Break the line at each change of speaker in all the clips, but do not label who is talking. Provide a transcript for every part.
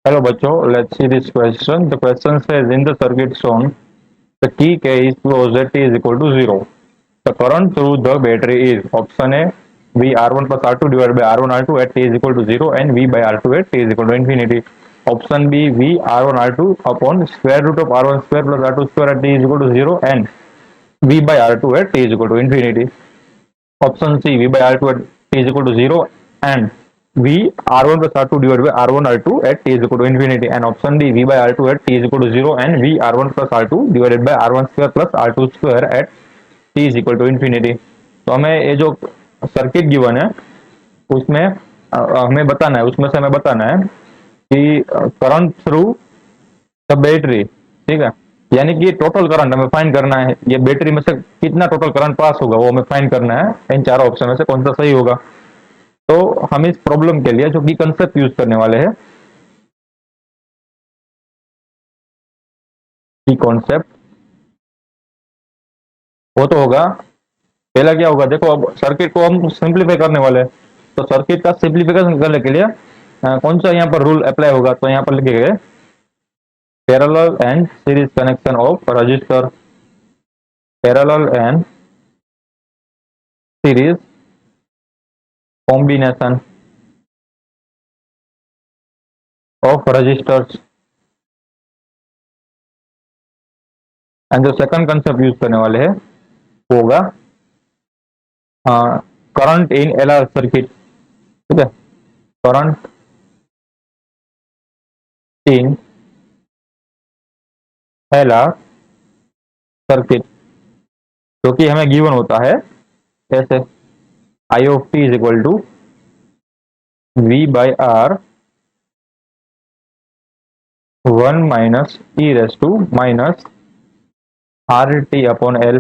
Hello बच्चों, let's see this question. The question says in the circuit shown, the key K is closed at t is equal to 0. The current through the battery is option A V R1 plus R2 divided by R1 R2 at t is equal to 0 and V by R2 at t is equal to infinity. Option B V R1 R2 upon square root of R1 square plus R2 square at t is equal to 0 and V by R2 at t is equal to infinity. Option C V by R2 at t is equal to 0 and V R1 plus R2 divided by R1 R2 at t is equal to infinity, and option D V by R2 at t is equal to 0 and V R1 plus R2 divided by R1 square plus R2 square at t is equal to infinity. तो हमें ये जो circuit given है उसमें हमें बताना है, उसमें से हमें बताना है कि करंट थ्रू द बैटरी, ठीक है, यानी कि टोटल करंट हमें फाइंड करना है, ये बैटरी में से कितना टोटल करंट पास होगा वो हमें फाइंड करना है। इन चारों ऑप्शन में से कौन सा सही होगा। तो हम इस प्रॉब्लम के लिए जो की कंसेप्ट यूज करने वाले हैं, की कॉन्सेप्ट, वो तो होगा, पहला क्या होगा, देखो अब सर्किट को हम सिंप्लीफाई करने वाले हैं, तो सर्किट का सिंप्लीफिकेशन करने के लिए कौन सा यहाँ पर रूल अप्लाई होगा, तो यहाँ पर लिखेंगे parallel and series connection of resistor, parallel and series combination of resistors. And जो सेकंड कंसेप्ट यूज करने वाले हैं वो होगा करंट इन एलआर सर्किट, ठीक है, करंट इन एलआर सर्किट, जो कि हमें गिवन होता है कैसे, I of T is equal to V by R 1 minus E raise to minus R T upon L.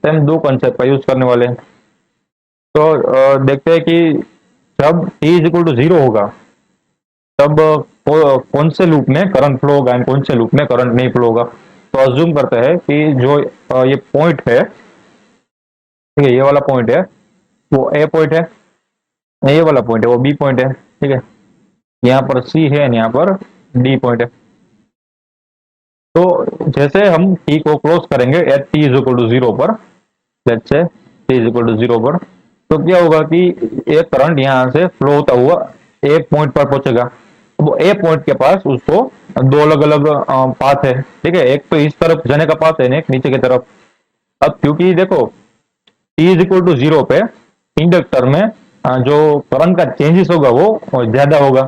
हम दो कंसेप्ट का यूज करने वाले हैं। तो देखते हैं कि जब टी इज इक्वल टू 0 होगा तब कौन से लूप में करंट फ्लो होगा एंड कौन से लूप में करंट नहीं फ्लो होगा। तो अज्यूम करते हैं कि जो ये पॉइंट है, ठीक है, ये वाला पॉइंट है वो ए पॉइंट है, ये वाला पॉइंट है वो बी पॉइंट है, ठीक है, यहाँ पर सी है यहाँ पर डी पॉइंट है। तो जैसे हम टी को क्लोज करेंगे at T is equal to 0 पर, let's say T is equal to 0 पर, तो क्या होगा कि एक करंट यहाँ से फ्लो होता हुआ एक पॉइंट पर पहुंचेगा। वो ए पॉइंट के पास उसको दो अलग अलग पाथ है, ठीक है, एक तो इस तरफ जाने का पाथ है, एक नीचे की तरफ। अब क्योंकि देखो टी इज इक्वल टू 0 पे इंडक्टर में जो करंट का चेंजेस होगा वो ज्यादा होगा,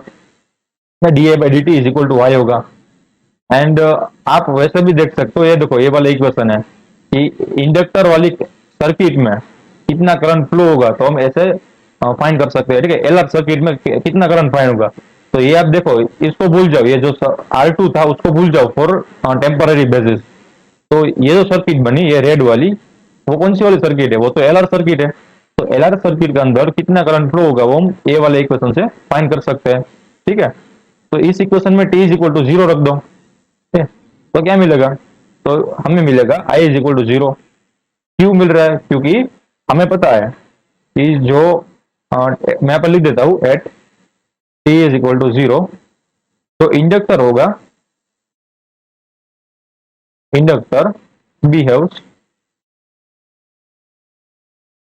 D A by D T is equal to Y होगा। एंड आप वैसे भी देख सकते हो, ये देखो ये वाला इक्वेशन है कि इंडक्टर वाली सर्किट में कितना करंट फ्लो होगा, तो हम ऐसे फाइंड कर सकते हैं, ठीक है, एलआर सर्किट में कितना करंट फाइंड होगा। तो ये आप देखो, इसको भूल जाओ, ये जो R2 था उसको भूल जाओ फॉर टेम्पररी बेसिस। तो ये जो सर्किट बनी ये रेड वाली, वो कौन सी वाली सर्किट है, वो तो एलआर सर्किट है। तो एलआर सर्किट के अंदर कितना करंट फ्लो होगा वो हम ए वाले इक्वेशन से फाइंड कर सकते हैं, ठीक है। तो इस इक्वेशन में टी इज इक्वल टू 0 रख दो, ठीक है, तो क्या मिलेगा, तो हमें मिलेगा आई इज इक्वल टू 0। क्यों मिल रहा है, क्योंकि हमें पता है कि जो मैं यहाँ पर लिख देता हूं at T is equal to 0, तो इंडक्टर होगा, inductor behaves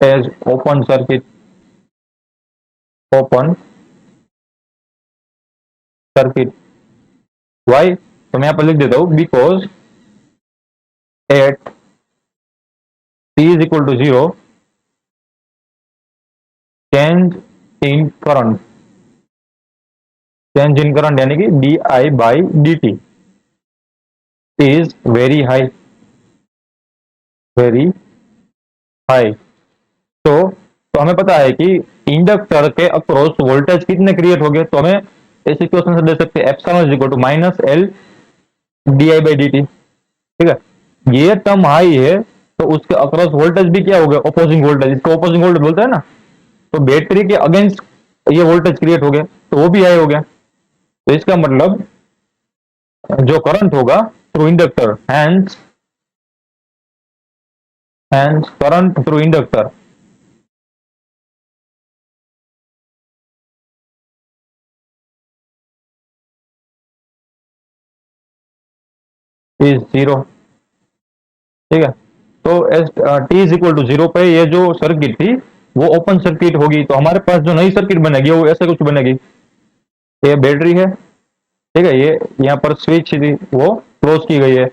as open circuit, open circuit. Why, तो मैं यहाँ पर लिख देता हूं because at T is equal to 0 change in current, change in current यानी कि D I by D T is very high, very high. तो हमें पता है कि इंडक्टर के अक्रॉस वोल्टेज कितने क्रिएट हो गए, तो हमें इस इक्वेशन से दे सकते हैं epsilon is equal to minus L D I by D T, ठीक है। ये टर्म हाई है तो उसके अक्रॉस वोल्टेज भी क्या हो गया, अपोजिंग वोल्टेज, इसको अपोजिंग वोल्टेज बोलते हैं ना। तो बैटरी के अगेंस्ट ये वोल्टेज क्रिएट हो गया तो वो भी हाई हो गया। तो इसका मतलब जो करंट होगा through inductor, hence current through inductor is zero. ठीक है, तो as T is equal to zero पे ये जो सर्किट थी वो ओपन सर्किट होगी, तो हमारे पास जो नई सर्किट बनेगी वो ऐसे कुछ बनेगी। ये बैटरी है, ठीक है, ये यहाँ पर स्विच थी वो क्लोज की गई है,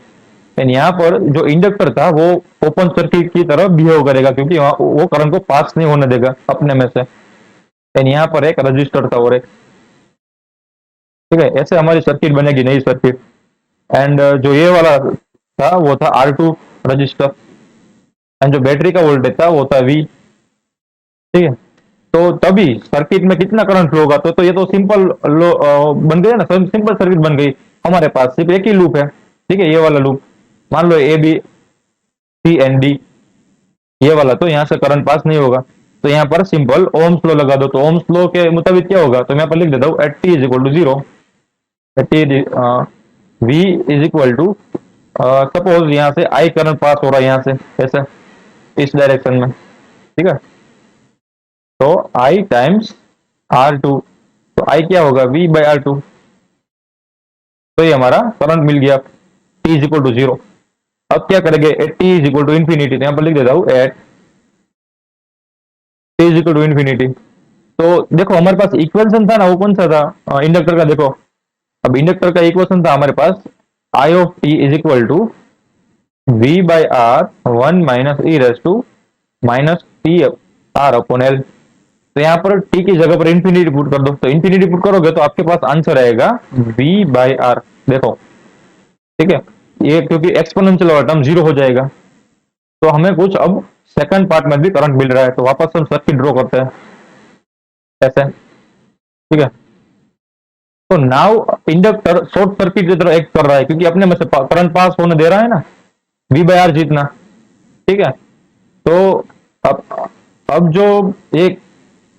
एंड यहाँ पर जो इंडक्टर था वो ओपन सर्किट की तरह बिहेव करेगा, क्योंकि वहाँ वो करंट को पास नहीं होने देगा अपने में से। एंड यहाँ पर एक रजिस्टर था और एक, ठीक है, ऐसे हमारी सर्किट बनेगी, नई सर्किट। एंड जो ये वाला था वो था R2 रजिस्टर, एंड जो बैटरी का वोल्टेज था वो था V। ठीक है, तो तभी सर्किट में कितना करंट फ्लो होगा, तो ये तो सिंपल बन गया ना, सिंपल सर्किट बन गई। हमारे पास सिर्फ एक ही लूप है, ठीक है, ये वाला लूप, मान लो A B C and D, ये वाला, तो यहाँ से करंट पास नहीं होगा। तो यहाँ पर सिंपल ओम्स लॉ लगा दो, तो ओम्स लॉ के मुताबिक क्या होगा, तो मैं यहाँ पर लिख देता हूँ at T is equal to zero, at V is equal to, suppose यहाँ से आई करंट पास हो रहा है यहाँ से ऐसे इस डायरेक्शन में, ठीक है, तो आई टाइम्स R2, तो आई क्या होगा V बाई R2, तो ये हमारा करंट मिल गया T is equal to zero. अब क्या करेंगे, at T is equal to infinity, तो यहाँ पर लिख देता हूँ at T is equal to infinity. तो देखो हमारे पास इक्वेशन था ना, वो कौन सा था, इंडक्टर का, देखो अब इंडक्टर का इक्वेशन था हमारे पास I of T is equal to V by R one minus E raise to minus T R upon L. तो यहाँ पर टी की जगह पर इंफिनिटी पुट कर दो, तो इंफिनिटी पुट करोगे तो आपके पास आंसर आएगा V बाई आर, देखो, ठीक है, ये क्योंकि एक्सपोनेंशियल वाला टर्म जीरो हो जाएगा, तो हमें कुछ अब सेकंड पार्ट में भी करंट मिल रहा है, तो वापस हम सर्किट ड्रॉ करते हैं ऐसे, ठीक है। तो नाउ इंडक्टर शॉर्ट सर्किट की तरह एक्ट कर रहा है, क्योंकि अपने में से करंट पास होने दे रहा है ना, V बाई आर जितना, ठीक है। तो अब जो एक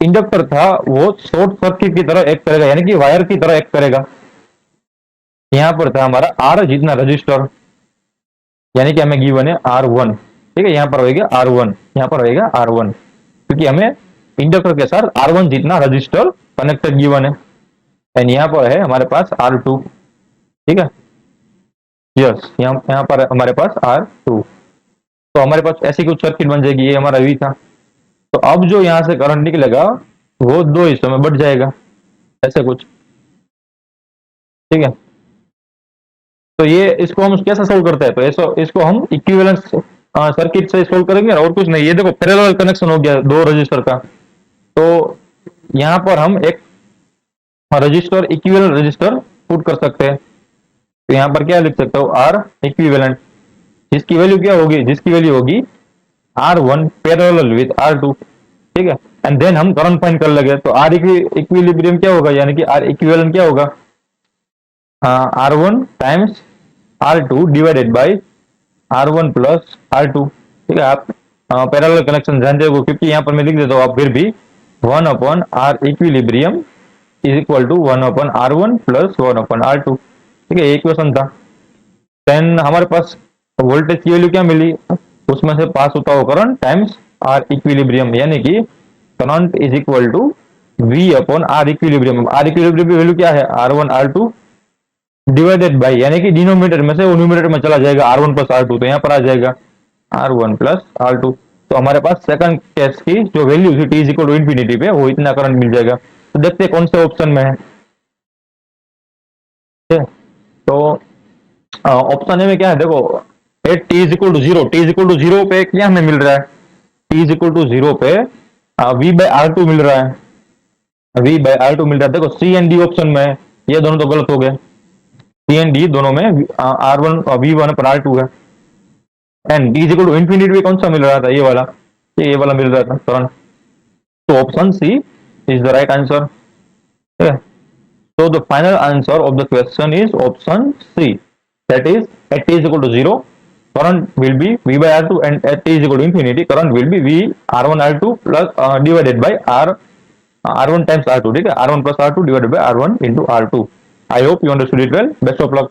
इंडक्टर था वो शॉर्ट सर्किट की तरह एक्ट करेगा, यानी कि वायर की तरह एक्ट करेगा। यहाँ पर था हमारा R जितना रजिस्टर, यानी कि हमें गिवन है R1, ठीक है, यहाँ पर होगा R1, यहाँ पर होगा R1, क्योंकि हमें इंडक्टर के साथ R1 जितना रजिस्टर कनेक्टेड गिवन है, एंड यहाँ पर है हमारे पास R2, ठीक है, यस, यहाँ पर हमारे पास R2। तो हमारे पास ऐसी कुछ सर्किट बन जाएगी, ये हमारा V था। तो अब जो यहाँ से करंट निकलेगा वो दो हिस्सों में बढ़ जाएगा, ऐसे कुछ, ठीक है। तो ये इसको हम कैसे सोल्व करते हैं, तो इसको हम इक्विवेलेंट सर्किट से सोल्व करेंगे और कुछ नहीं। ये देखो पैरेलल कनेक्शन हो गया दो रजिस्टर का, तो यहाँ पर हम एक रजिस्टर इक्विवेलेंट रजिस्टर पुट कर सकते हैं। तो यहाँ पर क्या लिख सकता हूँ, आर इक्विवेलेंट, जिसकी वैल्यू क्या होगी, जिसकी वैल्यू होगी R1 पैरेलल विद R2, ठीक है, एंड देन हम करंट फाइंड कर लगे, तो R इक्विलिब्रियम क्या होगा, यानी कि R इक्विवेलेंट क्या होगा, R1 times R2 divided by R1 plus R2, ठीक है। आप पैरेलल कनेक्शन जानते हो, क्योंकि यहाँ पर मैं लिख देता हूँ, आप फिर भी 1 upon R equilibrium is equal to 1 upon R1 plus 1 upon R2, ठीक है, ये इक्वेशन था। देन हमारे पास वोल्टेज की वैल्यू क्या मिली, उसमें से पास होता हुआ करंट टाइम्स R इक्विलिब्रियम, यानी कि current is equal to V upon R equilibrium. R equilibrium की वैल्यू क्या है, R1 R2 डिवाइडेड बाय, यानी कि डिनोमिनेटर में से वो न्यूमरेटर में चला जाएगा R1 प्लस R2, तो यहाँ पर आ जाएगा R1 प्लस R2। तो हमारे पास सेकंड केस की जो वैल्यू थी T is equal to infinity पे, वो इतना करंट मिल जाएगा। तो देखते हैं कौन से ऑप्शन में है, ठीक है। तो ऑप्शन ए में क्या है, देखो at T is equal to zero, T is equal to zero पे क्या हमें मिल रहा है, T is equal to zero पे V बाई R2 मिल रहा है, V बाई R2 मिल रहा है। देखो सी एंड डी ऑप्शन में है, ये दोनों तो गलत हो गए, सी एंड डी दोनों में R1 V1 पर R2 है, and D is equal to infinity भी कौन सा मिल रहा था, ये वाला, ये वाला मिल रहा था करंट। तो option C is the right answer, ठीक है। So the final answer of the question is option C. That is, at t is equal to 0, current will be V by R2, and at t is equal to infinity, current will be V R1 R2 plus divided by R1 times R2, ठीक है, R1 plus R2 divided by R1 into R2. I hope you understood it well. Best of luck.